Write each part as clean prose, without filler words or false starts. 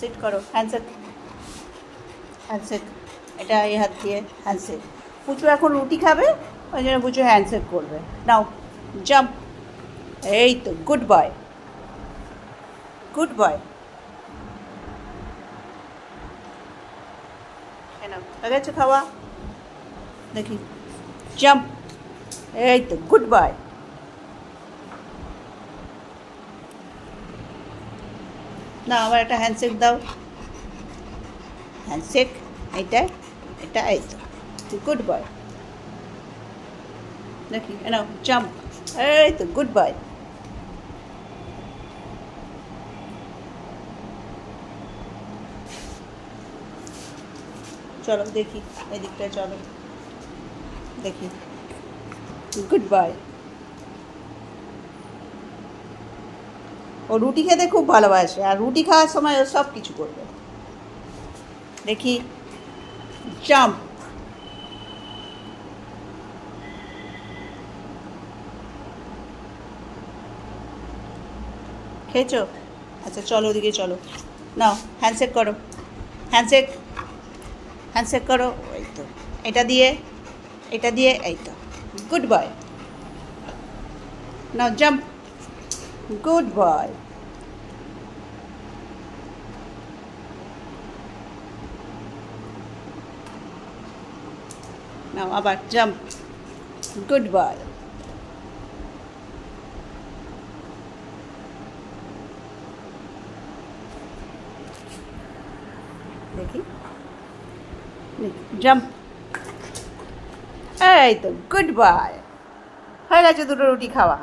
Seat করো, handshake, handshake, এটা এই হাত দিয়ে হ্যান্ডশেক। পুচু এখন রুটি খাবে, ওই জন্য পুচু হ্যান্ডশেক করবে। নাও জাম্প, এই তো, গুড বয়, গুড বয়। কেন হয়ে গেছে খাওয়া? দেখি, জাম্প, এই তো, গুড বয়। না, আবার একটা হ্যান্ডশেক দাও, হ্যান্ডশেক, এইটা, এটা, এই তো, গুড বয়। দেখি, নাও জাম্প, এই তো, গুড বয়। চলো দেখি, এদিকটা চলো দেখি, গুড বয়। ও রুটি খেতে খুব ভালোবাসে, আর রুটি খাওয়ার সময় ও সব কিছু করবে। দেখি, জাম্প, খেয়েছো? আচ্ছা চলো ওদিকে চলো, নাও হ্যান্ডশেক করো, হ্যান্ডশেক, হ্যান্ডশেক করো, এই তো, এটা দিয়ে, এটা দিয়ে, এই তো, গুড বয়। নাও জাম্প, গুড বয়। নাও আবার জাম্প, গুড বয়। দেখি, জাম্প, এই তো, গুড বয়। হয়ে গেছে দুটো রুটি খাওয়া।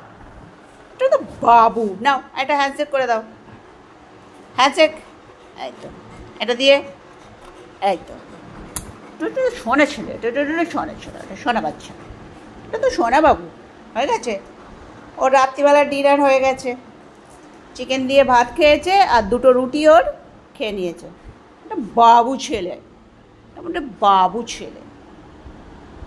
এটা তো বাবু। নাও একটা হ্যান্ডশেক করে দাও, হ্যান্ডশেক, এই তো, এটা দিয়ে, এই তো, এটা তো সোনা ছেলে, এটা সোনা ছেলে, এটা সোনা বাচ্চা, এটা তো সোনা বাবু। হয়ে গেছে ওর রাত্রিবেলা ডিনার হয়ে গেছে, চিকেন দিয়ে ভাত খেয়েছে আর দুটো রুটি ওর খেয়ে নিয়েছে। এটা বাবু ছেলে, এটা বাবু ছেলে।